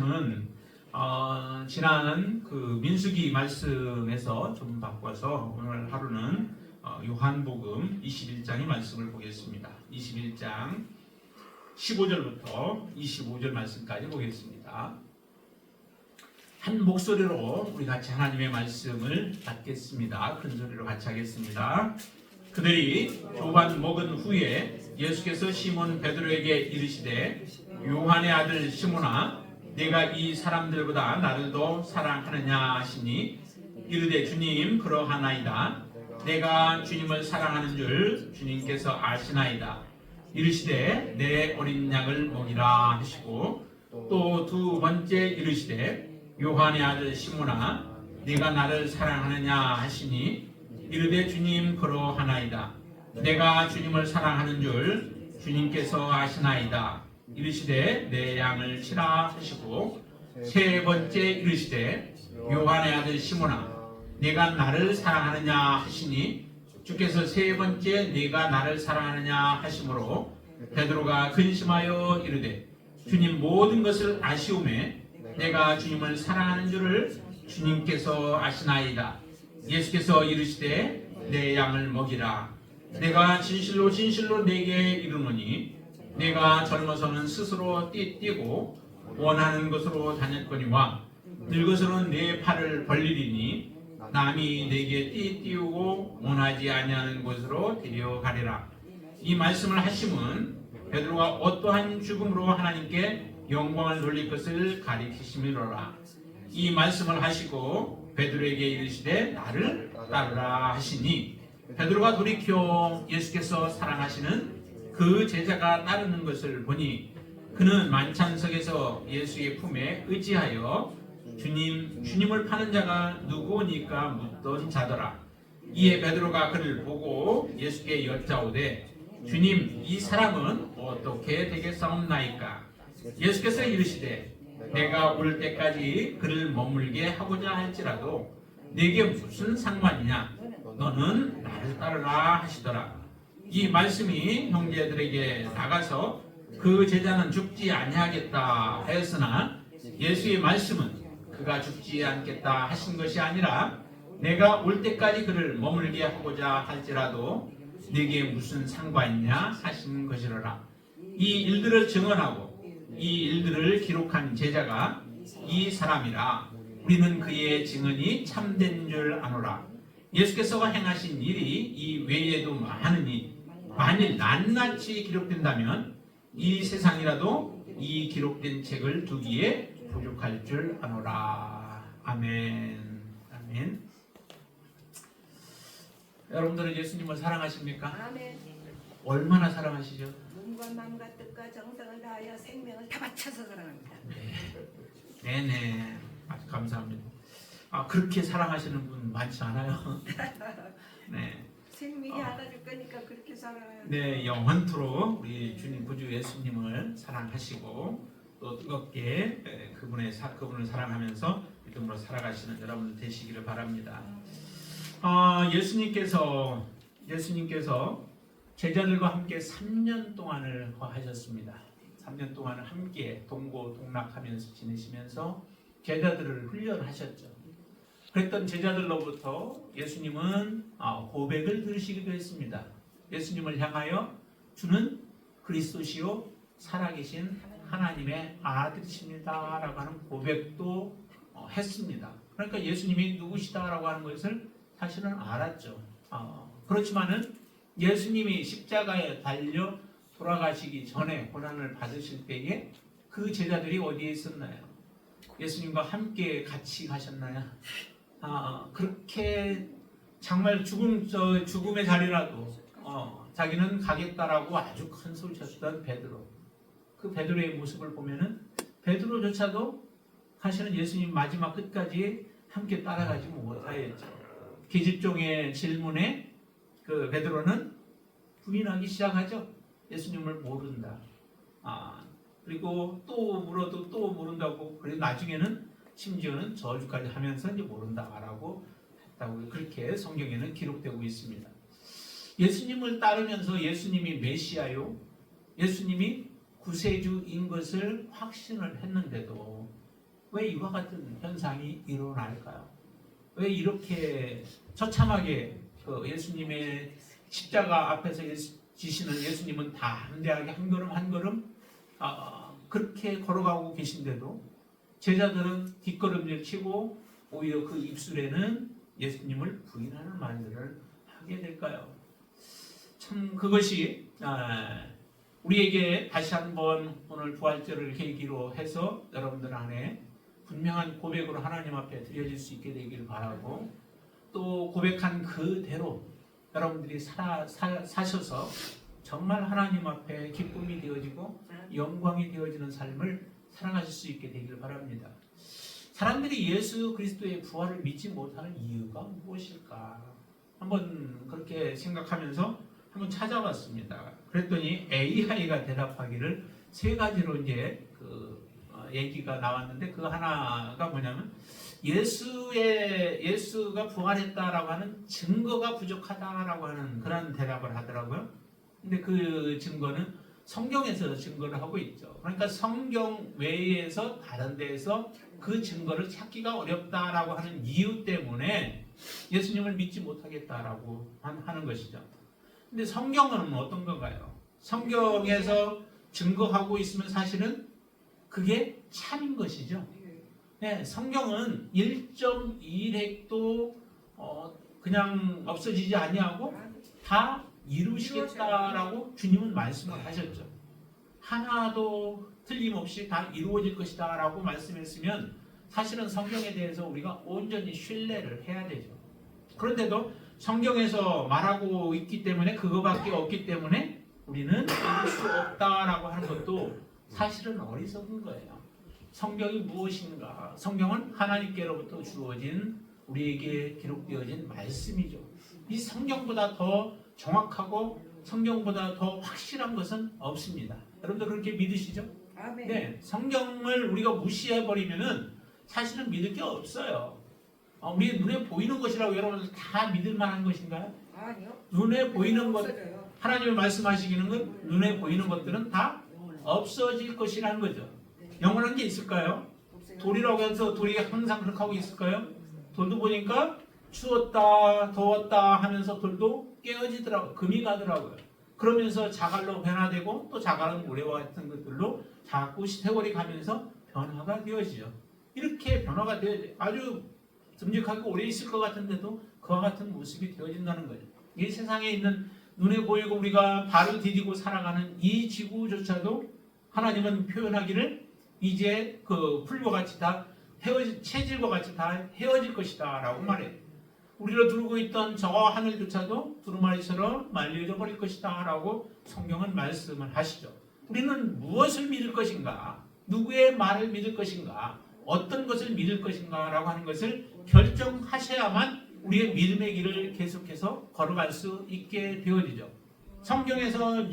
는 지난 그 민수기 말씀에서 좀 바꿔서 오늘 하루는 요한복음 21장의 말씀을 보겠습니다. 21장 15절부터 25절 말씀까지 보겠습니다. 한 목소리로 우리 같이 하나님의 말씀을 받겠습니다. 큰 소리로 같이 하겠습니다. 그들이 조반 먹은 후에 예수께서 시몬 베드로에게 이르시되 요한의 아들 시몬아 네가 이 사람들보다 나를 더 사랑하느냐 하시니 이르되 주님 그러하나이다. 내가 주님을 사랑하는 줄 주님께서 아시나이다. 이르시되 내 어린 양을 먹이라 하시고 또 두 번째 이르시되 요한의 아들 시몬아 네가 나를 사랑하느냐 하시니 이르되 주님 그러하나이다. 내가 주님을 사랑하는 줄 주님께서 아시나이다. 이르시되 내 양을 치라 하시고 세 번째 이르시되 요한의 아들 시몬아 네가 나를 사랑하느냐 하시니 주께서 세 번째 네가 나를 사랑하느냐 하심으로 베드로가 근심하여 이르되 주님 모든 것을 아시오매 내가 주님을 사랑하는 줄을 주님께서 아시나이다. 예수께서 이르시되 내 양을 먹이라. 내가 진실로 진실로 네게 이르노니 내가 젊어서는 스스로 띠뛰고 원하는 것으로 다녔거니와 늙어서는 내 팔을 벌리리니 남이 내게 띠띠우고 원하지 아니하는 곳으로 데려가리라. 이 말씀을 하심은 베드로가 어떠한 죽음으로 하나님께 영광을 돌릴 것을 가리키심이로라. 이 말씀을 하시고 베드로에게 이르시되 나를 따르라 하시니 베드로가 돌이켜 예수께서 사랑하시는 그 제자가 따르는 것을 보니 그는 만찬석에서 예수의 품에 의지하여 주님을 파는 자가 누구니까 묻던 자더라. 이에 베드로가 그를 보고 예수께 여짜오되 주님 이 사람은 어떻게 되겠사옵나이까? 예수께서 이르시되 내가 올 때까지 그를 머물게 하고자 할지라도 네게 무슨 상관이냐? 너는 나를 따르라 하시더라. 이 말씀이 형제들에게 나가서 그 제자는 죽지 아니하겠다 하였으나 예수의 말씀은 그가 죽지 않겠다 하신 것이 아니라 내가 올 때까지 그를 머물게 하고자 할지라도 네게 무슨 상관이냐 하신 것이로라. 이 일들을 증언하고 이 일들을 기록한 제자가 이 사람이라. 우리는 그의 증언이 참된 줄 아노라. 예수께서 행하신 일이 이 외에도 많으니 만일 낱낱이 기록된다면 이 세상이라도 이 기록된 책을 두기에 부족할 줄 아노라. 아멘. 아멘. 여러분들은 예수님을 사랑하십니까? 아멘. 얼마나 사랑하시죠? 몸과 마음과 뜻과 정성을 다하여 생명을 다 바쳐서 사랑합니다. 네네. 아주 감사합니다. 그렇게 사랑하시는 분 많지 않아요. 네. 생명이 알아줄 거니까 그렇게 사랑해요. 네, 영원토록 우리 주님 구주 예수님을 사랑하시고 또 뜨겁게 그분을 사랑하면서 믿음으로 살아가시는 여러분 되시기를 바랍니다. 예수님께서 제자들과 함께 3년 동안을 하셨습니다. 3년 동안을 함께 동고동락하면서 지내시면서 제자들을 훈련하셨죠. 그랬던 제자들로부터 예수님은 고백을 들으시기도 했습니다. 예수님을 향하여 주는 그리스도시요 살아계신 하나님의 아들이십니다 라고 하는 고백도 했습니다. 그러니까 예수님이 누구시다라고 하는 것을 사실은 알았죠. 그렇지만은 예수님이 십자가에 달려 돌아가시기 전에 고난을 받으실 때에 그 제자들이 어디에 있었나요? 예수님과 함께 같이 가셨나요? 그렇게 정말 죽음의 자리라도 자기는 가겠다라고 아주 큰 소리 쳤던 베드로. 그 베드로의 모습을 보면은 베드로조차도 사실은 예수님 마지막 끝까지 함께 따라가지 못하였죠. 계집종의 질문에 그 베드로는 부인하기 시작하죠. 예수님을 모른다. 그리고 또 물어도 또 모른다고. 그리고 나중에는 심지어는 저주까지 하면서 이제 모른다라고 했다고 그렇게 성경에는 기록되고 있습니다. 예수님을 따르면서 예수님이 메시아요, 예수님이 구세주인 것을 확신을 했는데도 왜 이와 같은 현상이 일어날까요? 왜 이렇게 처참하게 그 예수님의 십자가 앞에서 지시는 예수님은 담대하게 한 걸음 한 걸음 그렇게 걸어가고 계신데도 제자들은 뒷걸음질 치고 오히려 그 입술에는 예수님을 부인하는 말들을 하게 될까요? 참 그것이 우리에게 다시 한번 오늘 부활절을 계기로 해서 여러분들 안에 분명한 고백으로 하나님 앞에 드려질 수 있게 되기를 바라고, 또 고백한 그대로 여러분들이 사셔서 정말 하나님 앞에 기쁨이 되어지고 영광이 되어지는 삶을 살아가실 수 있게 되기를 바랍니다. 사람들이 예수 그리스도의 부활을 믿지 못하는 이유가 무엇일까? 한번 그렇게 생각하면서 한번 찾아봤습니다. 그랬더니 AI가 대답하기를 세 가지로 이제 얘기가 나왔는데, 그 하나가 뭐냐면 예수가 부활했다라고 하는 증거가 부족하다라고 하는 그런 대답을 하더라고요. 근데 그 증거는 성경에서 증거를 하고 있죠. 그러니까 성경 외에서 다른 데에서 그 증거를 찾기가 어렵다라고 하는 이유 때문에 예수님을 믿지 못하겠다라고 하는 것이죠. 근데 성경은 어떤 건가요? 성경에서 증거하고 있으면 사실은 그게 참인 것이죠. 네, 성경은 1.1핵도 그냥 없어지지 아니하고 다 이루시겠다라고 주님은 말씀을 하셨죠. 하나도 틀림없이 다 이루어질 것이다 라고 말씀했으면 사실은 성경에 대해서 우리가 온전히 신뢰를 해야 되죠. 그런데도 성경에서 말하고 있기 때문에, 그거밖에 없기 때문에 우리는 믿을 수 없다라고 하는 것도 사실은 어리석은 거예요. 성경이 무엇인가? 성경은 하나님께로부터 주어진, 우리에게 기록되어진 말씀이죠. 이 성경보다 더 정확하고 성경보다 더 확실한 것은 없습니다. 여러분들 그렇게 믿으시죠? 아멘. 네, 성경을 우리가 무시해버리면은 사실은 믿을 게 없어요. 우리 눈에 보이는 것이라고 여러분들 다 믿을 만한 것인가요? 아니요. 눈에 보이는 것, 없어져요. 하나님이 말씀하시기는 건 눈에 보이는 것들은 다 없어질 것이라는 거죠. 영원한 게 있을까요? 없어요. 돌이라고 해서 돌이 항상 그렇게 하고 있을까요? 돌도 보니까 추웠다 더웠다 하면서 돌도 깨어지더라고요. 금이 가더라고요. 그러면서 자갈로 변화되고 또 자갈은 모래와 같은 것들로 자꾸 세월이 가면서 변화가 되어지죠. 이렇게 변화가 되어져 아주 듬직하게 오래 있을 것 같은데도 그와 같은 모습이 되어진다는 거예요. 이 세상에 있는 눈에 보이고 우리가 발을 디디고 살아가는 이 지구조차도 하나님은 표현하기를 이제 그 풀과 같이 다 체질과 같이 다 헤어질 것이다 라고 말해요. 우리로 두르고 있던 저 하늘조차도 두루마리처럼 말려져 버릴 것이다 라고 성경은 말씀을 하시죠. 우리는 무엇을 믿을 것인가? 누구의 말을 믿을 것인가? 어떤 것을 믿을 것인가? 라고 하는 것을 결정하셔야만 우리의 믿음의 길을 계속해서 걸어갈 수 있게 되어지죠. 성경에서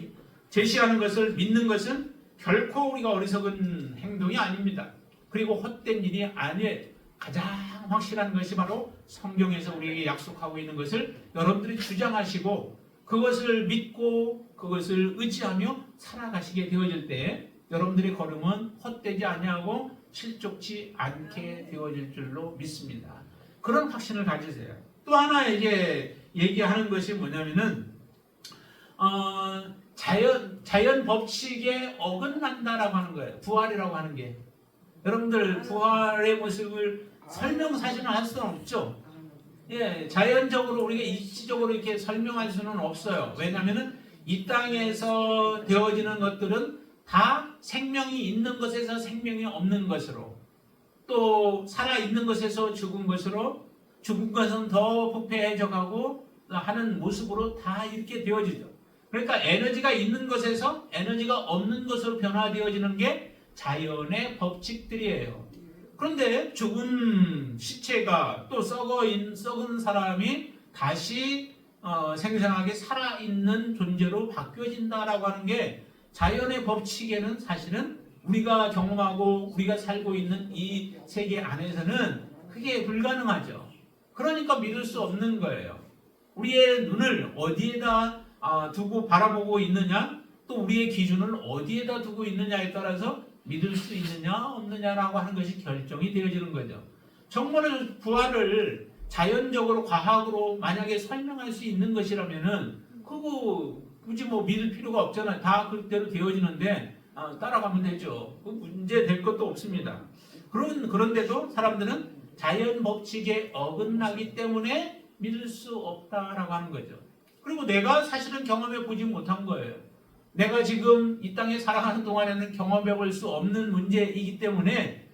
제시하는 것을 믿는 것은 결코 우리가 어리석은 행동이 아닙니다. 그리고 헛된 일이 아니에요. 가장 확실한 것이 바로 성경에서 우리에게 약속하고 있는 것을 여러분들이 주장하시고 그것을 믿고 그것을 의지하며 살아가시게 되어질 때 여러분들의 걸음은 헛되지 아니하고 실족치 않게 되어질 줄로 믿습니다. 그런 확신을 가지세요. 또 하나 이제 얘기하는 것이 뭐냐면은 자연 법칙에 어긋난다라고 하는 거예요. 부활이라고 하는 게. 여러분들 부활의 모습을 설명사실은 할 수는 없죠. 예, 자연적으로 우리가 일시적으로 이렇게 설명할 수는 없어요. 왜냐하면은 이 땅에서 되어지는 것들은 다 생명이 있는 것에서 생명이 없는 것으로, 또 살아 있는 것에서 죽은 것으로, 죽은 것은 더 부패해져 가고 하는 모습으로 다 이렇게 되어지죠. 그러니까 에너지가 있는 것에서 에너지가 없는 것으로 변화되어지는 게 자연의 법칙들이에요. 그런데 죽은 시체가 또 썩은 사람이 다시 생생하게 살아있는 존재로 바뀌어진다라고 하는 게 자연의 법칙에는 사실은 우리가 경험하고 우리가 살고 있는 이 세계 안에서는 그게 불가능하죠. 그러니까 믿을 수 없는 거예요. 우리의 눈을 어디에다 두고 바라보고 있느냐, 또 우리의 기준을 어디에다 두고 있느냐에 따라서 믿을 수 있느냐 없느냐라고 하는 것이 결정이 되어지는 거죠. 정말 부활을 자연적으로 과학으로 만약에 설명할 수 있는 것이라면은 그거 굳이 뭐 믿을 필요가 없잖아요. 다 그대로 되어지는데 따라가면 되죠. 그 문제 될 것도 없습니다. 그런데도 사람들은 자연 법칙에 어긋나기 때문에 믿을 수 없다라고 하는 거죠. 그리고 내가 사실은 경험해 보지 못한 거예요. 내가 지금 이 땅에 살아가는 동안에는 경험해 볼 수 없는 문제이기 때문에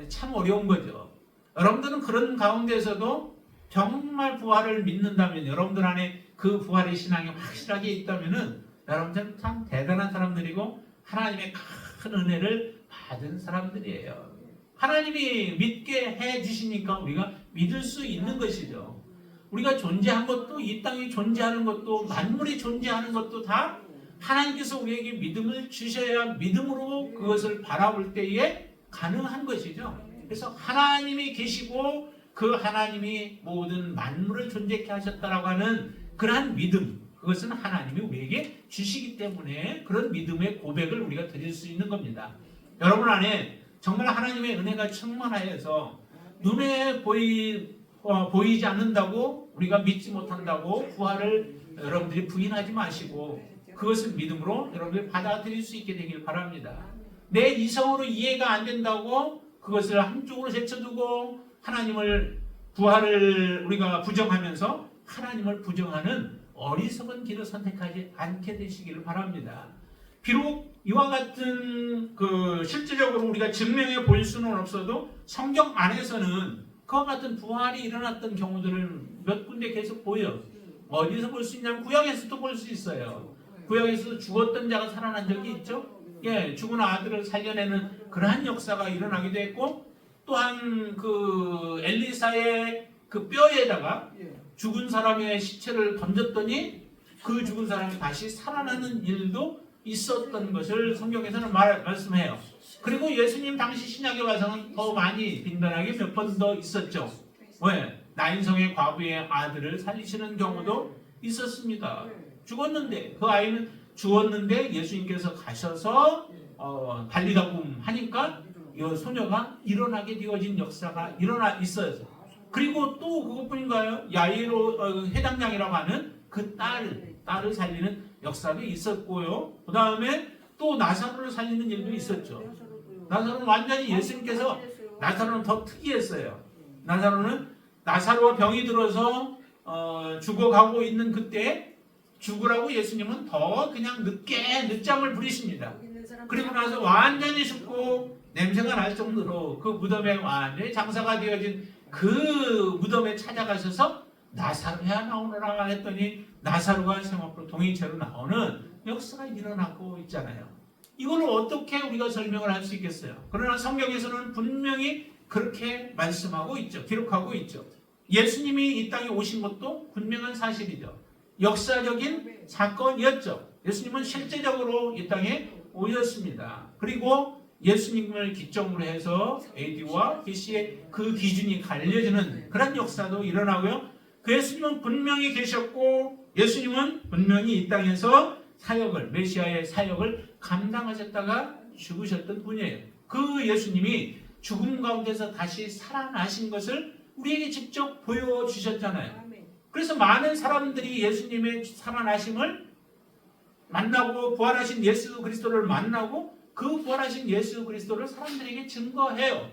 참 어려운 거죠. 여러분들은 그런 가운데서도 정말 부활을 믿는다면, 여러분들 안에 그 부활의 신앙이 확실하게 있다면은 여러분들은 참 대단한 사람들이고 하나님의 큰 은혜를 받은 사람들이에요. 하나님이 믿게 해 주시니까 우리가 믿을 수 있는 것이죠. 우리가 존재한 것도, 이 땅에 존재하는 것도, 만물이 존재하는 것도 다 하나님께서 우리에게 믿음을 주셔야 믿음으로 그것을 바라볼 때에 가능한 것이죠. 그래서 하나님이 계시고 그 하나님이 모든 만물을 존재케 하셨다라고 하는 그러한 믿음, 그것은 하나님이 우리에게 주시기 때문에 그런 믿음의 고백을 우리가 드릴 수 있는 겁니다. 여러분 안에 정말 하나님의 은혜가 충만하여서 눈에 보이지 않는다고 우리가 믿지 못한다고 부활을 여러분들이 부인하지 마시고 그것을 믿음으로 여러분들이 받아들일 수 있게 되길 바랍니다. 내 이성으로 이해가 안 된다고 그것을 한쪽으로 제쳐두고 하나님을, 부활을 우리가 부정하면서 하나님을 부정하는 어리석은 길을 선택하지 않게 되시기를 바랍니다. 비록 이와 같은 실제적으로 우리가 증명해 볼 수는 없어도 성경 안에서는 그와 같은 부활이 일어났던 경우들을 몇 군데 계속 보여. 어디서 볼 수 있냐면 구약에서도 볼 수 있어요. 구약에서 죽었던 자가 살아난 적이 있죠. 예, 죽은 아들을 살려내는 그러한 역사가 일어나기도 했고, 또한 그 엘리사의 그 뼈에다가 죽은 사람의 시체를 던졌더니 그 죽은 사람이 다시 살아나는 일도 있었던 것을 성경에서는 말씀해요. 그리고 예수님 당시 신약에 와서는 더 많이 빈번하게 몇 번 더 있었죠. 왜? 나인성의 과부의 아들을 살리시는 경우도 있었습니다. 죽었는데, 그 아이는 죽었는데 예수님께서 가셔서 달리다붐 하니까 이 소녀가 일어나게 되어진 역사가 일어나 있어요. 그리고 또 그것뿐인가요? 야이로 회당장이라고 하는 그 딸을 살리는 역사도 있었고요. 그 다음에 또 나사로를 살리는 일도 있었죠. 나사로는 완전히 예수님께서, 나사로는 더 특이했어요. 나사로가 병이 들어서 죽어가고 있는 그때 죽으라고 예수님은 더 그냥 늦잠을 부리십니다. 그리고 나서 완전히 죽고 냄새가 날 정도로 그 무덤에 완전히 장사가 되어진 그 무덤에 찾아가셔서 나사로야 나오너라 했더니 나사로가 생업으로 동행체로 나오는 역사가 일어나고 있잖아요. 이걸 어떻게 우리가 설명을 할 수 있겠어요? 그러나 성경에서는 분명히 그렇게 말씀하고 있죠. 기록하고 있죠. 예수님이 이 땅에 오신 것도 분명한 사실이죠. 역사적인 사건이었죠. 예수님은 실제적으로 이 땅에 오셨습니다. 그리고 예수님을 기점으로 해서 AD와 BC의 그 기준이 갈려지는 그런 역사도 일어나고요. 그 예수님은 분명히 계셨고 예수님은 분명히 이 땅에서 메시아의 사역을 감당하셨다가 죽으셨던 분이에요. 그 예수님이 죽음 가운데서 다시 살아나신 것을 우리에게 직접 보여주셨잖아요. 그래서 많은 사람들이 예수님의 살아나심을 만나고 부활하신 예수 그리스도를 만나고 그 부활하신 예수 그리스도를 사람들에게 증거해요.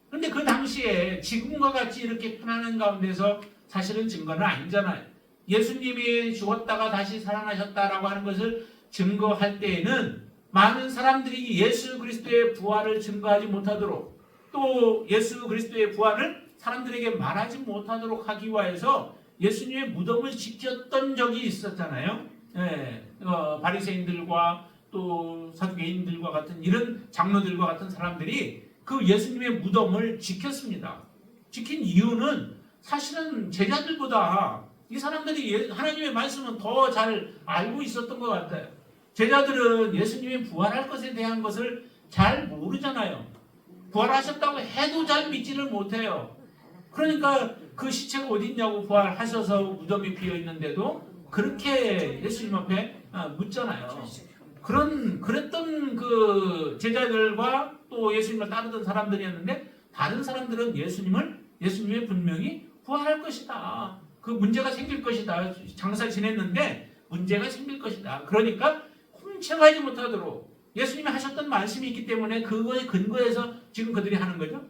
그런데 그 당시에 지금과 같이 이렇게 편안한 가운데서 사실은 증거는 아니잖아요. 예수님이 죽었다가 다시 살아나셨다라고 하는 것을 증거할 때에는 많은 사람들이 예수 그리스도의 부활을 증거하지 못하도록 또 예수 그리스도의 부활을 사람들에게 말하지 못하도록 하기 위해서 예수님의 무덤을 지켰던 적이 있었잖아요. 바리새인들과 또 사두개인들과 같은 이런 장로들과 같은 사람들이 그 예수님의 무덤을 지켰습니다. 지킨 이유는 사실은 제자들보다 이 사람들이 하나님의 말씀은 더 잘 알고 있었던 것 같아요. 제자들은 예수님이 부활할 것에 대한 것을 잘 모르잖아요. 부활하셨다고 해도 잘 믿지를 못해요. 그러니까 그 시체가 어디 있냐고 부활하셔서 무덤이 비어 있는데도 그렇게 예수님 앞에 묻잖아요. 그랬던 그 제자들과 또 예수님을 따르던 사람들이었는데 다른 사람들은 예수님이 분명히 부활할 것이다. 그 문제가 생길 것이다. 장사 지냈는데 문제가 생길 것이다. 그러니까 훔쳐가지 못하도록 예수님이 하셨던 말씀이 있기 때문에 그거에 근거해서 지금 그들이 하는 거죠.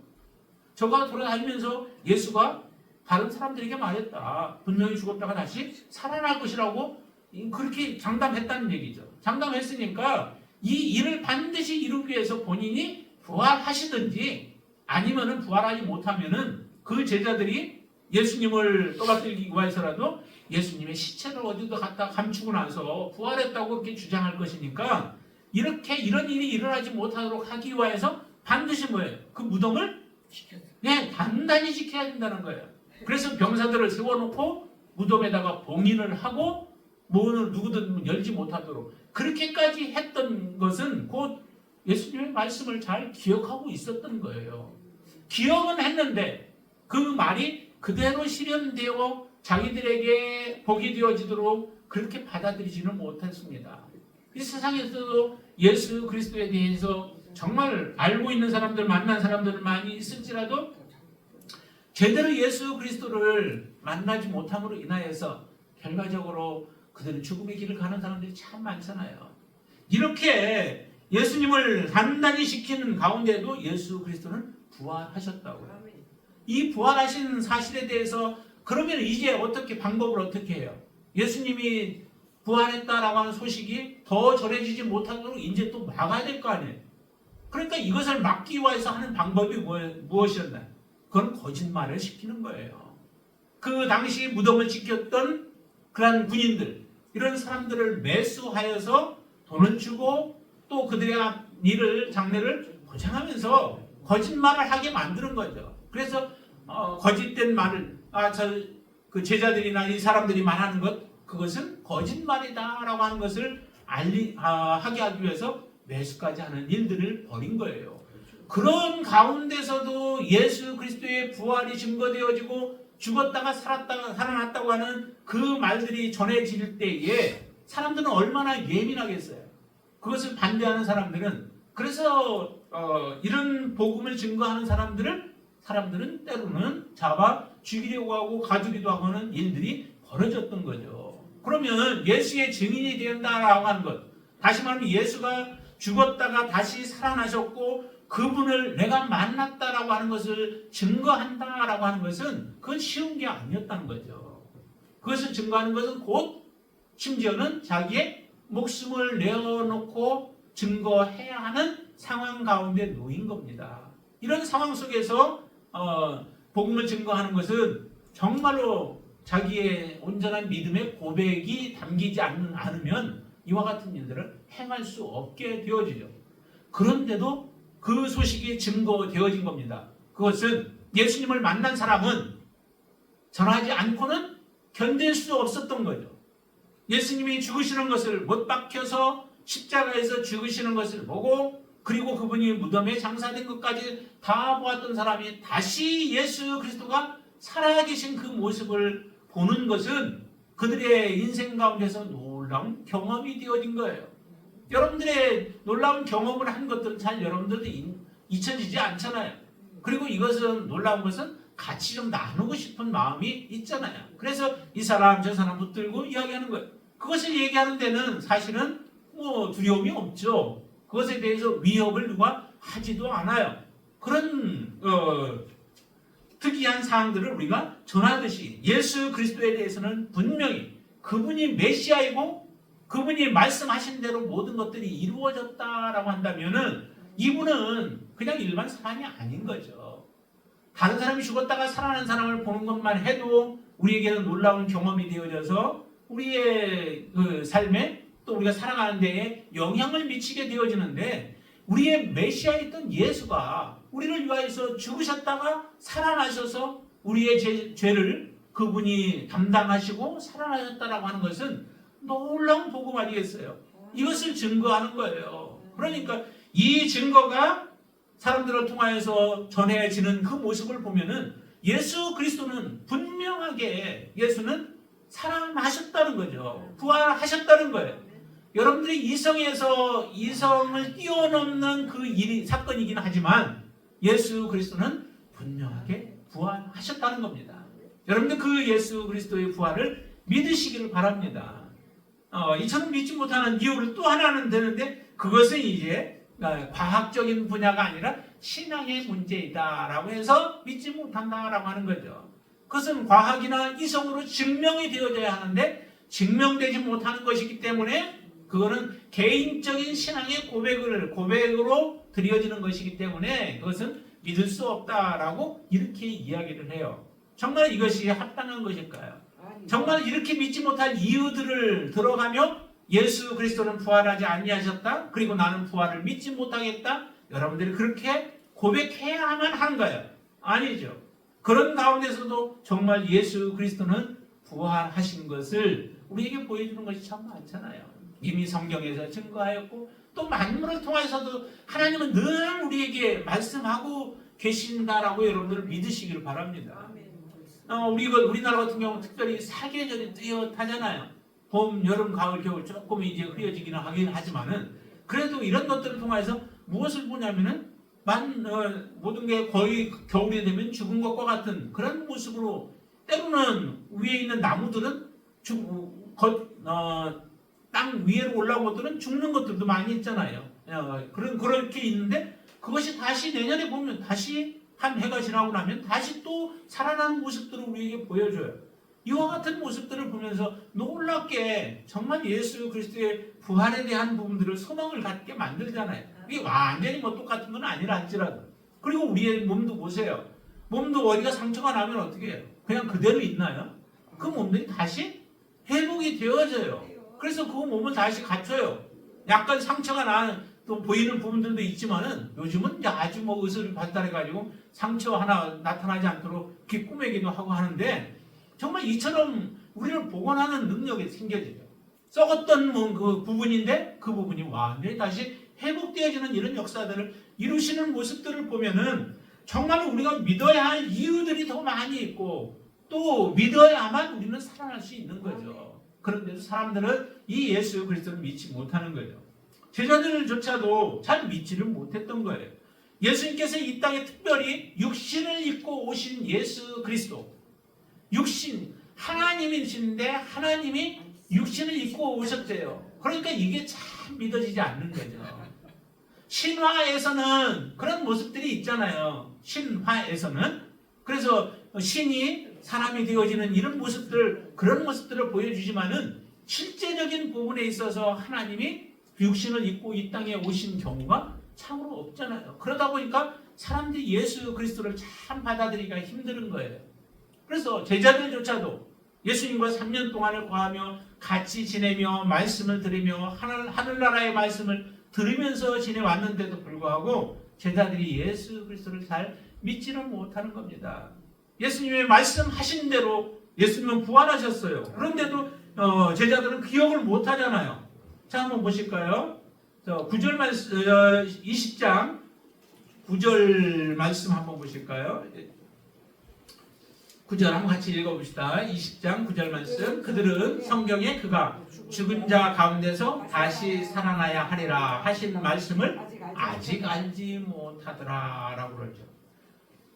저가 돌아다니면서 예수가 다른 사람들에게 말했다. 분명히 죽었다가 다시 살아날 것이라고 그렇게 장담했다는 얘기죠. 장담했으니까 이 일을 반드시 이루기 위해서 본인이 부활하시든지 아니면은 부활하지 못하면은 그 제자들이 예수님을 떠받들기 위해서라도 예수님의 시체를 어디도 갖다 감추고 나서 부활했다고 그렇게 주장할 것이니까 이런 일이 일어나지 못하도록 하기 위해서 반드시 뭐예요? 그 무덤을 단단히 지켜야 된다는 거예요. 그래서 병사들을 세워놓고 무덤에다가 봉인을 하고 문을 누구든 열지 못하도록 그렇게까지 했던 것은 곧 예수님의 말씀을 잘 기억하고 있었던 거예요. 기억은 했는데 그 말이 그대로 실현되어 자기들에게 복이 되어지도록 그렇게 받아들이지는 못했습니다. 이 세상에서도 예수 그리스도에 대해서 정말 알고 있는 사람들, 만난 사람들은 많이 있을지라도 제대로 예수 그리스도를 만나지 못함으로 인하여서 결과적으로 그들은 죽음의 길을 가는 사람들이 참 많잖아요. 이렇게 예수님을 단단히 지키는 가운데도 예수 그리스도는 부활하셨다고요. 이 부활하신 사실에 대해서 그러면 이제 방법을 어떻게 해요? 예수님이 부활했다라고 하는 소식이 더 전해지지 못하도록 이제 또 막아야 될 거 아니에요. 그러니까 이것을 막기 위해서 하는 방법이 무엇이었나요? 그건 거짓말을 시키는 거예요. 그 당시 무덤을 지켰던 그런 군인들, 이런 사람들을 매수하여서 돈을 주고 또 그들의 장래를 보장하면서 거짓말을 하게 만드는 거죠. 그래서 거짓된 말을 그 제자들이나 이 사람들이 말하는 그것은 거짓말이다라고 하는 것을 하게 하기 위해서 매수까지 하는 일들을 벌인 거예요. 그런 가운데서도 예수 그리스도의 부활이 증거되어지고 죽었다가 살아났다고 하는 그 말들이 전해질 때에 사람들은 얼마나 예민하겠어요. 그것을 반대하는 사람들은 그래서 이런 복음을 증거하는 사람들은 때로는 잡아 죽이려고 하고 가두기도 하고 하는 일들이 벌어졌던 거죠. 그러면 예수의 증인이 된다라고 하는 것, 다시 말하면 예수가 죽었다가 다시 살아나셨고 그분을 내가 만났다라고 하는 것을 증거한다라고 하는 것은 그건 쉬운 게 아니었다는 거죠. 그것을 증거하는 것은 곧 심지어는 자기의 목숨을 내어놓고 증거해야 하는 상황 가운데 놓인 겁니다. 이런 상황 속에서 복음을 증거하는 것은 정말로 자기의 온전한 믿음의 고백이 담기지 않으면 이와 같은 일들을 행할 수 없게 되어지죠. 그런데도 그 소식이 증거되어진 겁니다. 그것은 예수님을 만난 사람은 전하지 않고는 견딜 수 없었던 거죠. 예수님이 죽으시는 것을 못 박혀서 십자가에서 죽으시는 것을 보고 그리고 그분이 무덤에 장사된 것까지 다 보았던 사람이 다시 예수 그리스도가 살아계신 그 모습을 보는 것은 그들의 인생 가운데서 놀라운 경험이 되어진 거예요. 여러분들의 놀라운 경험을 한 것들은 잘 여러분들도 잊혀지지 않잖아요. 그리고 이것은 놀라운 것은 같이 좀 나누고 싶은 마음이 있잖아요. 그래서 이 사람 저 사람 붙들고 이야기하는 거예요. 그것을 얘기하는 데는 사실은 두려움이 없죠. 그것에 대해서 위협을 누가 하지도 않아요. 그런 특이한 사항들을 우리가 전하듯이 예수 그리스도에 대해서는 분명히 그분이 메시아이고 그분이 말씀하신 대로 모든 것들이 이루어졌다라고 한다면은 이분은 그냥 일반 사람이 아닌 거죠. 다른 사람이 죽었다가 살아난 사람을 보는 것만 해도 우리에게는 놀라운 경험이 되어져서 우리의 그 삶에 또 우리가 살아가는 데에 영향을 미치게 되어지는데 우리의 메시아였던 예수가 우리를 위하여서 죽으셨다가 살아나셔서 우리의 죄를 그분이 담당하시고 살아나셨다라고 하는 것은 놀라운 복음 아니겠어요? 이것을 증거하는 거예요. 그러니까 이 증거가 사람들을 통하여서 전해지는 그 모습을 보면은 예수 그리스도는 분명하게 예수는 살아나셨다는 거죠. 부활하셨다는 거예요. 여러분들이 이성에서 이성을 뛰어넘는 그 사건이긴 하지만 예수 그리스도는 분명하게 부활하셨다는 겁니다. 여러분들 그 예수 그리스도의 부활을 믿으시기를 바랍니다. 이처럼 믿지 못하는 이유를 또 하나는 되는데 그것은 이제 과학적인 분야가 아니라 신앙의 문제이다라고 해서 믿지 못한다라고 하는 거죠. 그것은 과학이나 이성으로 증명이 되어져야 하는데 증명되지 못하는 것이기 때문에 그거는 개인적인 신앙의 고백으로 드려지는 것이기 때문에 그것은 믿을 수 없다라고 이렇게 이야기를 해요. 정말 이것이 합당한 것일까요? 정말 이렇게 믿지 못할 이유들을 들어가며 예수 그리스도는 부활하지 아니하셨다. 그리고 나는 부활을 믿지 못하겠다. 여러분들이 그렇게 고백해야만 하는 거예요. 아니죠. 그런 가운데서도 정말 예수 그리스도는 부활하신 것을 우리에게 보여주는 것이 참 많잖아요. 이미 성경에서 증거하였고 또 만물을 통해서도 하나님은 늘 우리에게 말씀하고 계신다라고 여러분들 믿으시기를 바랍니다. 우리나라 같은 경우 특별히 사계절이 뚜렷하잖아요. 봄, 여름, 가을, 겨울 조금 이제 흐려지기는 하긴 하지만은 그래도 이런 것들을 통해서 무엇을 보냐면은 모든 게 거의 겨울이 되면 죽은 것과 같은 그런 모습으로 때로는 위에 있는 나무들은 땅 위로 올라온 것들은 죽는 것들도 많이 있잖아요. 그렇게 있는데 그것이 다시 내년에 보면 다시 한 해가 지나고 나면 다시 또 살아나는 모습들을 우리에게 보여줘요. 이와 같은 모습들을 보면서 놀랍게 정말 예수 그리스도의 부활에 대한 부분들을 소망을 갖게 만들잖아요. 이게 완전히 똑같은 건 아니라 할지라도. 그리고 우리의 몸도 보세요. 몸도 어디가 상처가 나면 어떻게 해요? 그냥 그대로 있나요? 그 몸들이 다시 회복이 되어져요. 그래서 그 몸을 다시 갖춰요. 약간 상처가 또 보이는 부분들도 있지만은 요즘은 이제 아주 의술이 발달해가지고 상처 하나 나타나지 않도록 귓구매기도 하고 하는데 정말 이처럼 우리를 복원하는 능력이 생겨지죠. 썩었던 그 부분인데 그 부분이 완전히 다시 회복되어지는 이런 역사들을 이루시는 모습들을 보면은 정말 우리가 믿어야 할 이유들이 더 많이 있고 또 믿어야만 우리는 살아날 수 있는 거죠. 그런데도 사람들은 이 예수 그리스도를 믿지 못하는 거예요. 제자들조차도 잘 믿지를 못했던 거예요. 예수님께서 이 땅에 특별히 육신을 입고 오신 예수 그리스도, 육신 하나님이신데 하나님이 육신을 입고 오셨대요. 그러니까 이게 참 믿어지지 않는 거죠. 신화에서는 그런 모습들이 있잖아요. 신화에서는 그래서 신이 사람이 되어지는 이런 모습들, 그런 모습들을 보여주지만은 실제적인 부분에 있어서 하나님이 육신을 입고 이 땅에 오신 경우가 참으로 없잖아요. 그러다 보니까 사람들이 예수 그리스도를 참 받아들이기가 힘든 거예요. 그래서 제자들조차도 예수님과 3년 동안을 거하며 같이 지내며 말씀을 들으며 하늘나라의 말씀을 들으면서 지내왔는데도 불구하고 제자들이 예수 그리스도를 잘 믿지는 못하는 겁니다. 예수님의 말씀하신 대로 예수님은 부활하셨어요. 그런데도 제자들은 기억을 못하잖아요. 자, 한번 보실까요? 9절 말씀, 20장 9절 말씀 한번 보실까요? 9절 한번 같이 읽어봅시다. 20장 9절 말씀. 그들은 성경에 그가 죽은 자 가운데서 다시 살아나야 하리라 하신 말씀을 아직 알지 못하더라 라고 그러죠.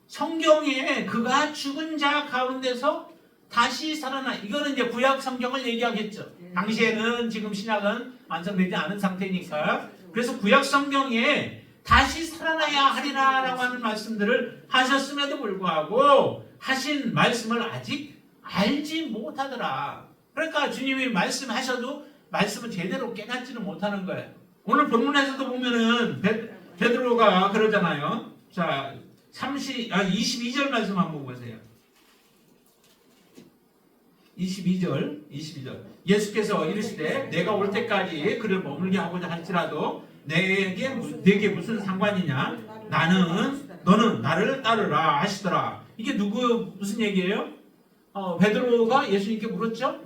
성경에 그가 죽은 자 가운데서 다시 살아나, 이거는 이제 구약 성경을 얘기하겠죠. 당시에는 지금 신약은 완성되지 않은 상태니까. 그래서 구약 성경에 다시 살아나야 하리라 라고 하는 말씀들을 하셨음에도 불구하고 하신 말씀을 아직 알지 못하더라. 그러니까 주님이 말씀하셔도 말씀을 제대로 깨닫지는 못하는 거예요. 오늘 본문에서도 보면은 베드로가 그러잖아요. 자, 22절 말씀 한번 보세요. 22절. 예수께서 이르시되 내가 올 때까지 그를 머물게 하고자 할지라도 내게 무슨 상관이냐? 너는 나를 따르라 하시더라. 이게 무슨 얘기예요? 베드로가 예수님께 물었죠?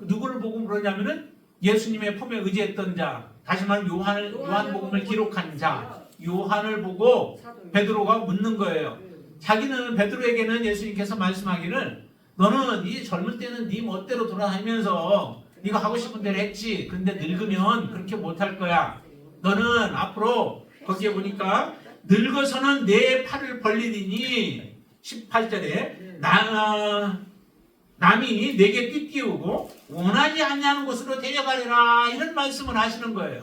누구를 보고 물었냐면은 예수님의 품에 의지했던 자, 다시 말하면 요한복음을 기록한 자, 요한을 보고 베드로가 묻는 거예요. 자기는 베드로에게는 예수님께서 말씀하기를 너는 이 젊을 때는 네 멋대로 돌아다니면서 네가 하고 싶은 대로 했지. 근데 늙으면 그렇게 못할 거야. 너는 앞으로 거기에 보니까 늙어서는 내 팔을 벌리리니 18절에 남이 내게 띠띠우고 원하지 않냐는 곳으로 데려가리라 이런 말씀을 하시는 거예요.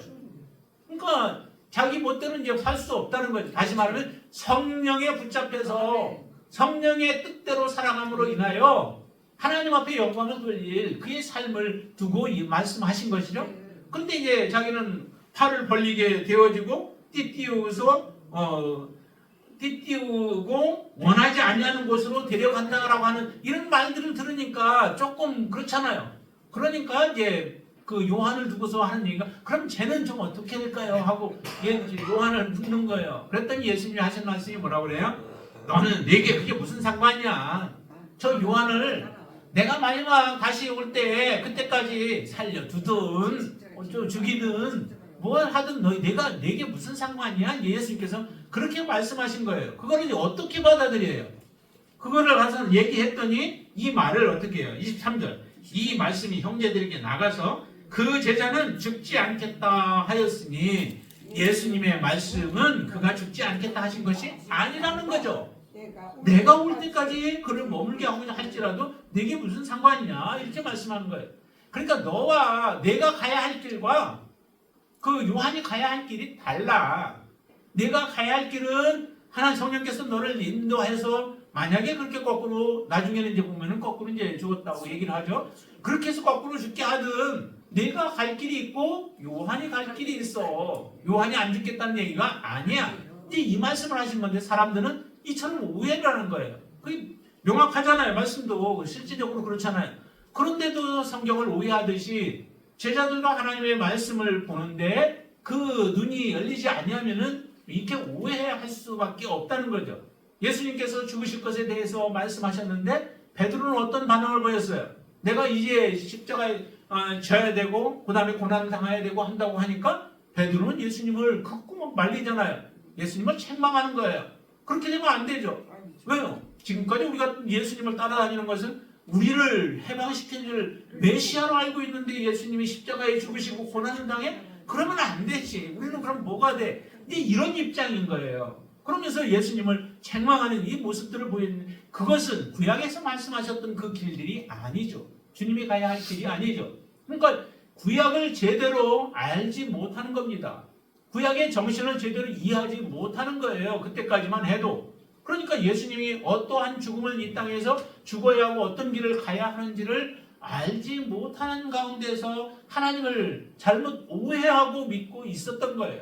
그러니까 자기 멋대로 이제 살 수 없다는 거죠. 다시 말하면 성령에 붙잡혀서 성령의 뜻대로 살아감으로 인하여 하나님 앞에 영광을 돌릴 그의 삶을 두고 이 말씀하신 것이죠. 그런데 이제 자기는 팔을 벌리게 되어지고 띠띠우고 원하지 않냐는 곳으로 데려간다라고 하는 이런 말들을 들으니까 조금 그렇잖아요. 그러니까 이제 그 요한을 두고서 하는 얘기가 그럼 쟤는 좀 어떻게 될까요? 하고 요한을 묻는 거예요. 그랬더니 예수님이 하신 말씀이 뭐라고 그래요? 너는 내게 그게 무슨 상관이야? 저 요한을 내가 마지막 다시 올 때 그때까지 살려두든 죽이든 뭘 하든 내게 무슨 상관이야? 예수님께서 그렇게 말씀하신 거예요. 그거를 이제 어떻게 받아들여요? 그거를 가서 얘기했더니 이 말을 어떻게 해요? 23절 이 말씀이 형제들에게 나가서 그 제자는 죽지 않겠다 하였으니 예수님의 말씀은 그가 죽지 않겠다 하신 것이 아니라는 거죠. 내가 올 때까지 그를 머물게 하고 할지라도 내게 무슨 상관이냐 이렇게 말씀하는 거예요. 그러니까 너와 내가 가야 할 길과 그 요한이 가야 할 길이 달라. 내가 가야 할 길은 하나님 성령께서 너를 인도해서 만약에 그렇게 거꾸로 나중에는 이제 보면은 거꾸로 이제 죽었다고 얘기를 하죠. 그렇게 해서 거꾸로 죽게 하든 내가 갈 길이 있고 요한이 갈 길이 있어. 요한이 안 죽겠다는 얘기가 아니야. 이제 이 말씀을 하신 건데 사람들은 이처럼 오해를 하는 거예요. 그게 명확하잖아요. 말씀도 실질적으로 그렇잖아요. 그런데도 성경을 오해하듯이 제자들도 하나님의 말씀을 보는데 그 눈이 열리지 아니하면은 이렇게 오해할 수밖에 없다는 거죠. 예수님께서 죽으실 것에 대해서 말씀하셨는데 베드로는 어떤 반응을 보였어요? 내가 이제 십자가에 져야 되고 그 다음에 고난을 당해야 되고 한다고 하니까 베드로는 예수님을 극구 말리잖아요. 예수님을 책망하는 거예요. 그렇게 되면 안 되죠. 왜요? 지금까지 우리가 예수님을 따라다니는 것은 우리를 해방시킬 메시아로 알고 있는데 예수님이 십자가에 죽으시고 고난을 당해? 그러면 안 되지. 우리는 그럼 뭐가 돼? 이제 이런 입장인 거예요. 그러면서 예수님을 책망하는 이 모습들을 보이는 그것은 구약에서 말씀하셨던 그 길들이 아니죠. 주님이 가야 할 길이 아니죠. 그러니까 구약을 제대로 알지 못하는 겁니다. 구약의 정신을 제대로 이해하지 못하는 거예요. 그때까지만 해도. 그러니까 예수님이 어떠한 죽음을 이 땅에서 죽어야 하고 어떤 길을 가야 하는지를 알지 못하는 가운데서 하나님을 잘못 오해하고 믿고 있었던 거예요.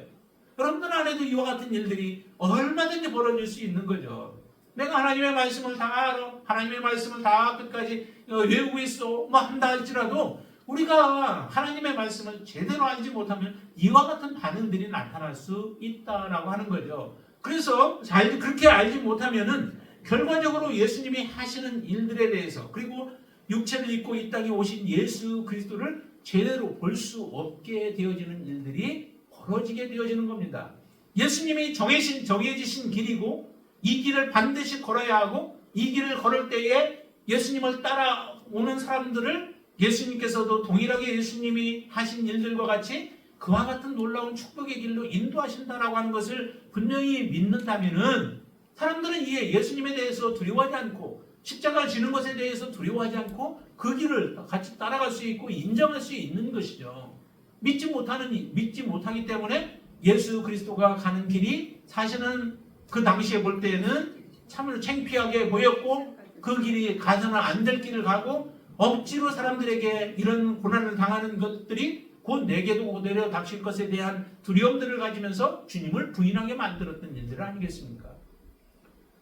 여러분들 안에도 이와 같은 일들이 얼마든지 벌어질 수 있는 거죠. 내가 하나님의 말씀을 다 알아. 하나님의 말씀을 다 끝까지 외우고 있어. 뭐 한다 할지라도 우리가 하나님의 말씀을 제대로 알지 못하면 이와 같은 반응들이 나타날 수 있다라고 하는 거죠. 그래서 그렇게 알지 못하면은 결과적으로 예수님이 하시는 일들에 대해서 그리고 육체를 입고 이 땅에 오신 예수 그리스도를 제대로 볼 수 없게 되어지는 일들이 벌어지게 되어지는 겁니다. 예수님이 정해지신 길이고 이 길을 반드시 걸어야 하고 이 길을 걸을 때에 예수님을 따라오는 사람들을 예수님께서도 동일하게 예수님이 하신 일들과 같이 그와 같은 놀라운 축복의 길로 인도하신다라고 하는 것을 분명히 믿는다면은 사람들은 예수님에 대해서 두려워하지 않고 십자가를 지는 것에 대해서 두려워하지 않고 그 길을 같이 따라갈 수 있고 인정할 수 있는 것이죠. 믿지 못하기 때문에 예수 그리스도가 가는 길이 사실은 그 당시에 볼 때는 참으로 창피하게 보였고 그 길이 가서는 안 될 길을 가고 억지로 사람들에게 이런 고난을 당하는 것들이 곧 내게도 그대로 닥칠 것에 대한 두려움들을 가지면서 주님을 부인하게 만들었던 일들 아니겠습니까?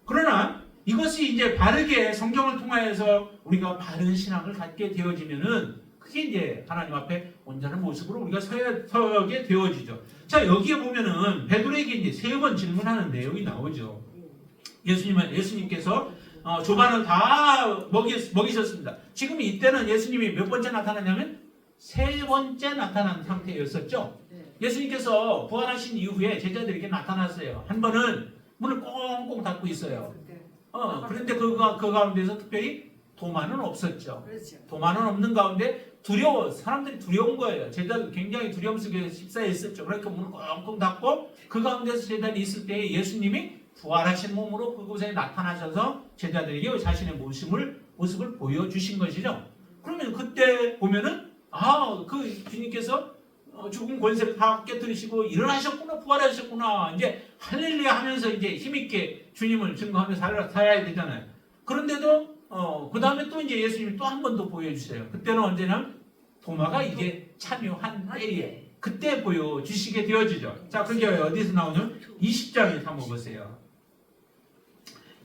그러나 이것이 이제 바르게 성경을 통하여서 우리가 바른 신앙을 갖게 되어지면은 그게 이제 하나님 앞에 온전한 모습으로 우리가 서게 되어지죠. 자, 여기에 보면은 베드로에게 이제 3번 질문하는 내용이 나오죠. 예수님께서 조반을 다 먹이셨습니다. 지금 이때는 예수님이 몇 번째 나타났냐면 3번째 나타난 상태였었죠. 예수님께서 부활하신 이후에 제자들에게 나타났어요. 한 번은 문을 꽁꽁 닫고 있어요. 그런데 그 가운데서 특별히 도마는 없었죠. 도마는 없는 가운데 두려워. 사람들이 두려운 거예요. 제자들 굉장히 두려움 속에 식사했었죠. 그러니까 문을 꽁꽁 닫고 그 가운데서 제자들이 있을 때 예수님이 부활하신 몸으로 그곳에 나타나셔서 제자들에게 자신의 모습을 보여주신 것이죠. 그러면 그때 보면은 그 주님께서 죽은 권세를 다 깨뜨리시고 일어나셨구나, 부활하셨구나. 이제 할렐루야 하면서 이제 힘있게 주님을 증거하면서 살아야 되잖아요. 그런데도 그 다음에 또 이제 예수님이 또 한 번 더 보여주세요. 그때는 언제나 도마가 이제 참여한 때에 그때 보여주시게 되어지죠. 자, 그게 어디서 나오냐면 20장에 한번 보세요.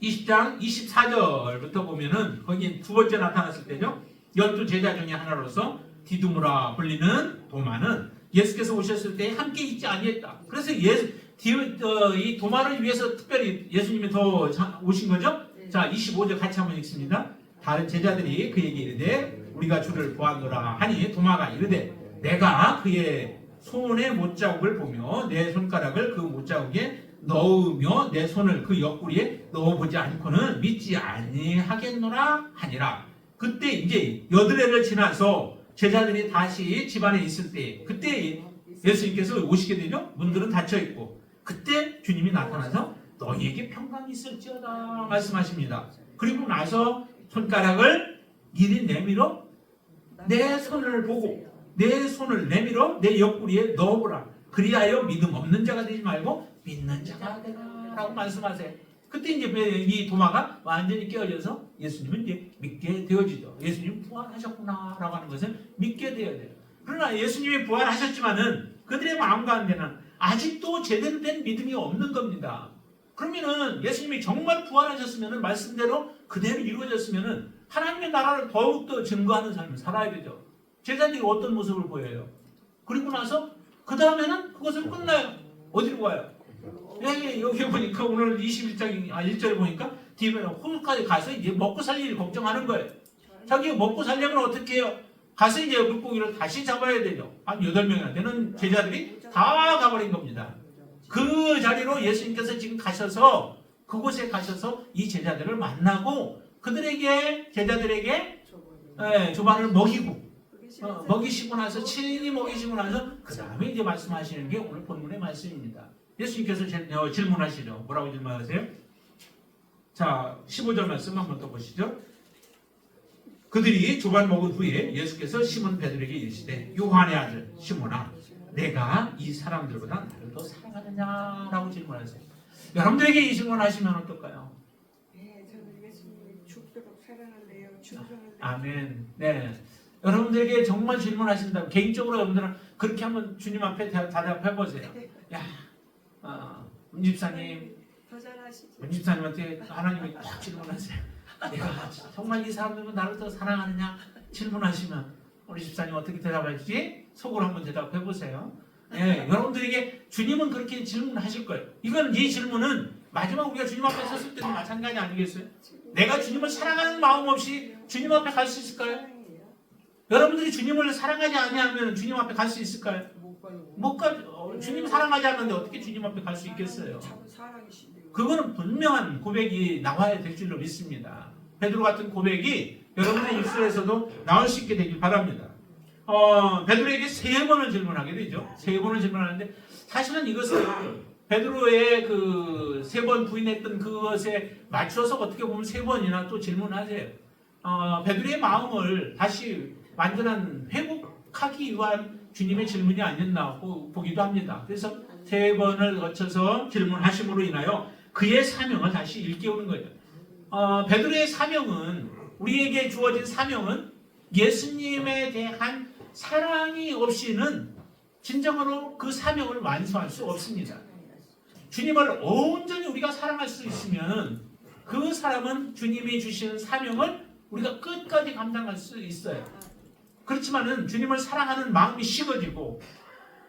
20장 24절부터 보면은 거기 두 번째 나타났을 때죠. 12제자 중에 하나로서 디두무라 불리는 도마는 예수께서 오셨을 때 함께 있지 아니했다. 그래서 이 도마를 위해서 특별히 예수님이 더 오신 거죠. 자, 25절 같이 한번 읽습니다. 다른 제자들이 그에게 이르되 우리가 주를 보았노라 하니 도마가 이르되 내가 그의 손의 못자국을 보며 내 손가락을 그 못자국에 넣으며 내 손을 그 옆구리에 넣어보지 않고는 믿지 아니하겠노라 하니라. 그때 이제 여드레를 지나서 제자들이 다시 집안에 있을 때 그때 예수님께서 오시게 되죠. 문들은 닫혀 있고 그때 주님이 나타나서 너희에게 평강이 있을지어다 말씀하십니다. 그리고 나서 손가락을 이리 내밀어 내 손을 보고 내 손을 내밀어 내 옆구리에 넣어보라. 그리하여 믿음 없는 자가 되지 말고 믿는 자가 되라 라고 말씀하세요. 그때 이제 이 도마가 완전히 깨어져서 예수님은 이제 믿게 되어지죠. 예수님 부활하셨구나 라고 하는 것을 믿게 되어야 돼요. 그러나 예수님이 부활하셨지만은 그들의 마음 가운데는 아직도 제대로 된 믿음이 없는 겁니다. 그러면은 예수님이 정말 부활하셨으면은 말씀대로 그대로 이루어졌으면은 하나님의 나라를 더욱더 증거하는 삶을 살아야 되죠. 제자들이 어떤 모습을 보여요? 그리고 나서 그 다음에는 그것을 끝나요. 어디로 가요? 여기 보니까 오늘 21장 1절에 보니까 뒤에 호수까지 가서 이제 먹고 살 일을 걱정하는 거예요. 자기가 먹고 살려면 어떻게 해요? 가서 이제 물고기를 다시 잡아야 되죠. 한 8명이나 되는 제자들이 다 가버린 겁니다. 그 자리로 예수님께서 지금 가셔서 그곳에 가셔서 이 제자들을 만나고 그들에게 제자들에게 조반을 먹이시고 나서 친히 먹이시고 나서 그 다음에 이제 말씀하시는 게 오늘 본문의 말씀입니다. 예수님께서 질문하시죠. 뭐라고 질문하세요? 자, 15절 말씀 한번 더 보시죠. 그들이 조반 먹은 후에 예수께서 시몬 베드로에게 이르시되 요한의 아들 시몬아 내가 이 사람들보다 나를 더 사랑하느냐라고 질문하세요. 여러분들에게 이 질문하시면 어떨까요? 네, 저는 예수님이 죽도록 사랑할래요. 충성을 아멘. 네. 여러분들에게 정말 질문하신다면 개인적으로 여러분들은 그렇게 한번 주님 앞에 대답해 보세요. 야, 문 집사님, 더 잘하시죠. 문 집사님한테 하나님이 딱 질문하세요. 내가 정말 이 사람들은 나를 더 사랑하느냐 질문하시면 우리 집사님 어떻게 대답할지 속으로 한번 대답해 보세요. 예, 여러분들에게 주님은 그렇게 질문하실 거예요. 이 질문은 마지막 우리가 주님 앞에 섰을 때도 마찬가지 아니겠어요? 내가 주님을 사랑하는 마음 없이 주님 앞에 갈 수 있을까요? 여러분들이 주님을 사랑하지 아니하면 주님 앞에 갈 수 있을까요? 못 가죠. 주님 사랑하지 않는데 어떻게 주님 앞에 갈 수 있겠어요? 그거는 분명한 고백이 나와야 될 줄로 믿습니다. 베드로 같은 고백이 여러분의 입술에서도 나올 수 있게 되길 바랍니다. 베드로에게 3번을 질문하게 되죠. 3번을 질문하는데 사실은 이것은 베드로의 그 3번 부인했던 그것에 맞춰서 어떻게 보면 3번이나 또 질문하세요. 베드로의 마음을 다시 완전한 회복하기 위한 주님의 질문이 아니었나 보기도 합니다. 그래서 3번을 거쳐서 질문하심으로 인하여 그의 사명을 다시 일깨우는 거예요. 베드로의 사명은 우리에게 주어진 사명은 예수님에 대한 사랑이 없이는 진정으로 그 사명을 완수할 수 없습니다. 주님을 온전히 우리가 사랑할 수 있으면 그 사람은 주님이 주시는 사명을 우리가 끝까지 감당할 수 있어요. 그렇지만은 주님을 사랑하는 마음이 식어지고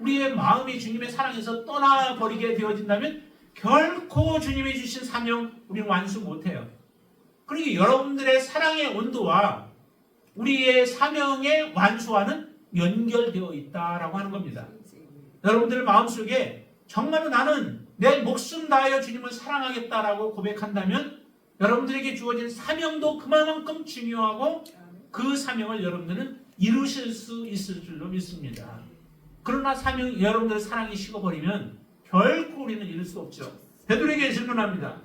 우리의 마음이 주님의 사랑에서 떠나버리게 되어진다면 결코 주님이 주신 사명 우리는 완수 못해요. 그러니까 여러분들의 사랑의 온도와 우리의 사명의 완수와는 연결되어 있다라고 하는 겁니다. 여러분들 마음속에 정말로 나는 내 목숨 다하여 주님을 사랑하겠다라고 고백한다면 여러분들에게 주어진 사명도 그만큼 중요하고 그 사명을 여러분들은 이루실 수 있을 줄로 믿습니다. 그러나 사명 여러분들의 사랑이 식어버리면 결코 우리는 이룰 수 없죠. 베드로에게 질문합니다.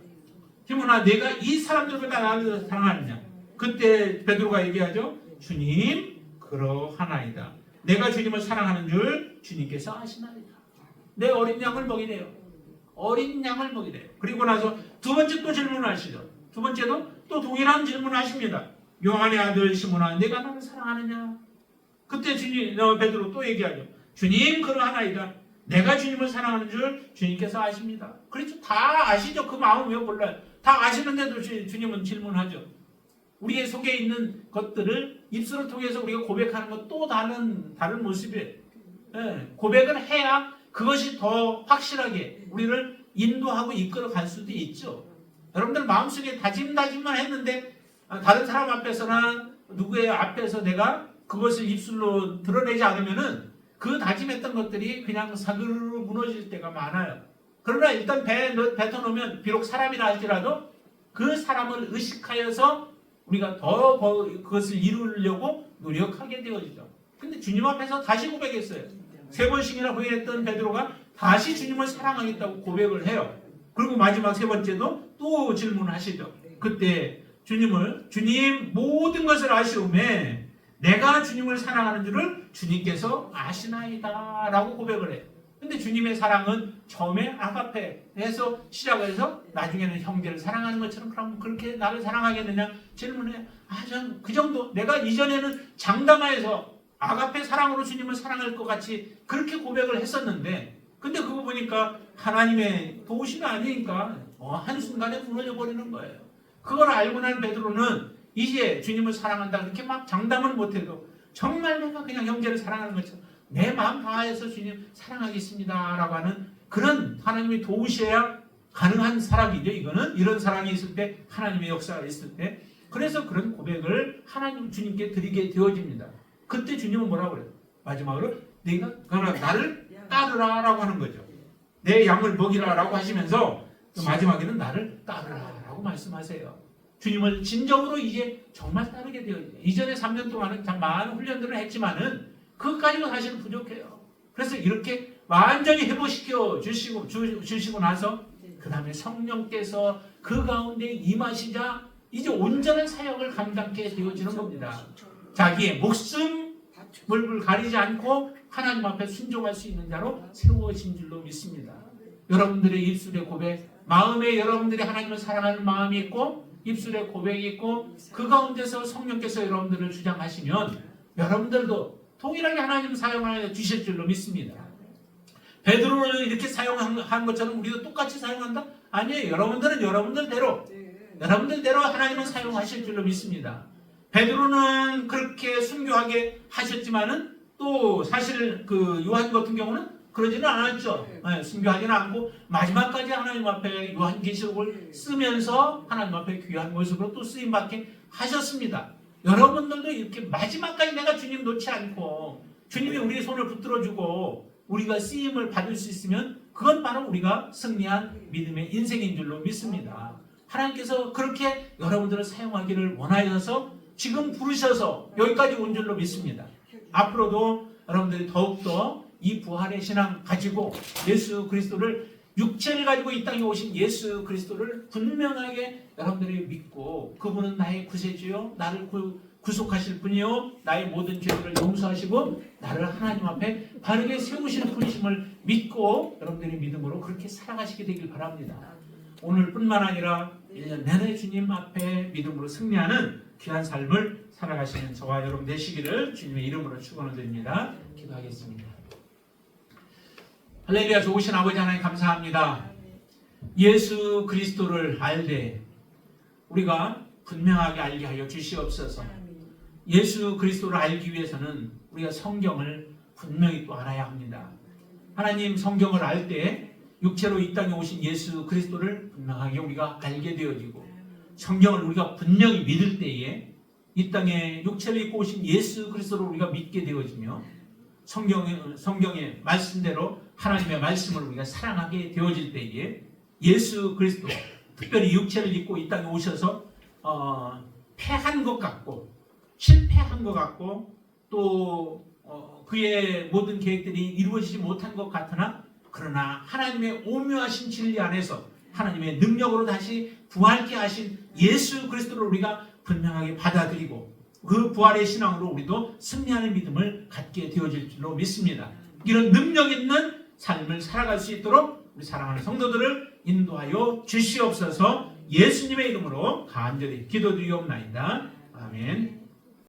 시몬아, 내가 이 사람들보다 나를 사랑하느냐? 그때 베드로가 얘기하죠. 주님, 그러하나이다. 내가 주님을 사랑하는 줄 주님께서 아시나이다. 내 어린 양을 먹이래요. 어린 양을 먹이래요. 그리고 나서 두 번째 또 질문하시죠. 두 번째도 또 동일한 질문하십니다. 요한의 아들 시몬아, 내가 나를 사랑하느냐? 그때 베드로 또 얘기하죠. 주님, 그러하나이다. 내가 주님을 사랑하는 줄 주님께서 아십니다. 그렇죠. 다 아시죠. 그 마음 왜 몰라요? 다 아시는데도 주님은 질문하죠. 우리의 속에 있는 것들을 입술을 통해서 우리가 고백하는 것 또 다른 모습이에요. 예, 고백을 해야 그것이 더 확실하게 우리를 인도하고 이끌어 갈 수도 있죠. 여러분들 마음속에 다짐만 했는데 다른 사람 앞에서나 누구의 앞에서 내가 그것을 입술로 드러내지 않으면은 그 다짐했던 것들이 그냥 사그르르 무너질 때가 많아요. 그러나 일단 뱉어놓으면 비록 사람이라 할지라도 그 사람을 의식하여서 우리가 더 그것을 이루려고 노력하게 되어지죠. 근데 주님 앞에서 다시 고백했어요. 3번씩이나 부인했던 베드로가 다시 주님을 사랑하겠다고 고백을 해요. 그리고 마지막 3번째도 또 질문하시죠. 그때 주님 모든 것을 아시오매 내가 주님을 사랑하는 줄을 주님께서 아시나이다 라고 고백을 해요. 근데 주님의 사랑은 처음에 아가페에서 시작해서 나중에는 형제를 사랑하는 것처럼 그럼 그렇게 나를 사랑하겠느냐 질문해요. 전 그 정도 내가 이전에는 장담하여서 아가페 사랑으로 주님을 사랑할 것 같이 그렇게 고백을 했었는데 근데 그거 보니까 하나님의 도우심이 아니니까 한순간에 무너져 버리는 거예요. 그걸 알고 난 베드로는 이제 주님을 사랑한다 그렇게 막 장담은 못해도 정말 내가 그냥 형제를 사랑하는 것처럼 내 마음 다해서 주님 사랑하겠습니다 라고 하는 그런 하나님이 도우셔야 가능한 사랑이죠. 이거는 이런 사랑이 있을 때 하나님의 역사가 있을 때 그래서 그런 고백을 하나님 주님께 드리게 되어집니다. 그때 주님은 뭐라고 그래요? 마지막으로 네가 나를 따르라 라고 하는 거죠. 내 양을 먹이라 라고 하시면서 마지막에는 나를 따르라 라고 말씀하세요. 주님을 진정으로 이제 정말 따르게 되어요. 이전에 3년 동안은 참 많은 훈련들을 했지만은 그것까지는 사실은 부족해요. 그래서 이렇게 완전히 회복시켜 주시고 나서 그 다음에 성령께서 그 가운데 임하시자 이제 온전한 사역을 감당하게 되어지는 겁니다. 자기의 목숨을 가리지 않고 하나님 앞에 순종할 수 있는 자로 세워진 줄로 믿습니다. 여러분들의 입술의 고백, 마음에 여러분들이 하나님을 사랑하는 마음이 있고 입술의 고백이 있고 그 가운데서 성령께서 여러분들을 주장하시면 여러분들도 동일하게 하나님 사용하여 주실 줄로 믿습니다. 베드로를 이렇게 사용한 것처럼 우리도 똑같이 사용한다? 아니에요. 여러분들은 여러분들대로 하나님은 사용하실 줄로 믿습니다. 베드로는 그렇게 순교하게 하셨지만은 또 사실 그 요한 같은 경우는 그러지는 않았죠. 순교하지는 않고 마지막까지 하나님 앞에 요한계시록을 쓰면서 하나님 앞에 귀한 모습으로 또 쓰임받게 하셨습니다. 여러분들도 이렇게 마지막까지 내가 주님 놓지 않고 주님이 우리의 손을 붙들어주고 우리가 쓰임을 받을 수 있으면 그건 바로 우리가 승리한 믿음의 인생인 줄로 믿습니다. 하나님께서 그렇게 여러분들을 사용하기를 원하여서 지금 부르셔서 여기까지 온 줄로 믿습니다. 앞으로도 여러분들이 더욱더 이 부활의 신앙 가지고 예수 그리스도를 육체를 가지고 이 땅에 오신 예수 그리스도를 분명하게 여러분들이 믿고 그분은 나의 구세주요 나를 구속하실 분이요 나의 모든 죄를 용서하시고 나를 하나님 앞에 바르게 세우시는 분이심을 믿고 여러분들의 믿음으로 그렇게 살아가시게 되길 바랍니다. 오늘뿐만 아니라 1년 내내 주님 앞에 믿음으로 승리하는 귀한 삶을 살아가시는 저와 여러분 되시기를 주님의 이름으로 축원을 드립니다. 기도하겠습니다. 할렐루야. 좋으신 아버지 하나님 감사합니다. 예수 그리스도를 알되 우리가 분명하게 알게 하여 주시옵소서. 예수 그리스도를 알기 위해서는 우리가 성경을 분명히 또 알아야 합니다. 하나님 성경을 알 때 육체로 이 땅에 오신 예수 그리스도를 분명하게 우리가 알게 되어지고 성경을 우리가 분명히 믿을 때에 이 땅에 육체를 입고 오신 예수 그리스도를 우리가 믿게 되어지며 성경의 말씀대로 하나님의 말씀을 우리가 사랑하게 되어질 때에 예수 그리스도 특별히 육체를 입고 이 땅에 오셔서 패한 것 같고 실패한 것 같고 또 그의 모든 계획들이 이루어지지 못한 것 같으나 그러나 하나님의 오묘하신 진리 안에서 하나님의 능력으로 다시 부활케 하신 예수 그리스도를 우리가 분명하게 받아들이고 그 부활의 신앙으로 우리도 승리하는 믿음을 갖게 되어질 줄로 믿습니다. 이런 능력 있는 삶을 살아갈 수 있도록 우리 사랑하는 성도들을 인도하여 주시옵소서. 예수님의 이름으로 간절히 기도드리옵나이다. 아멘.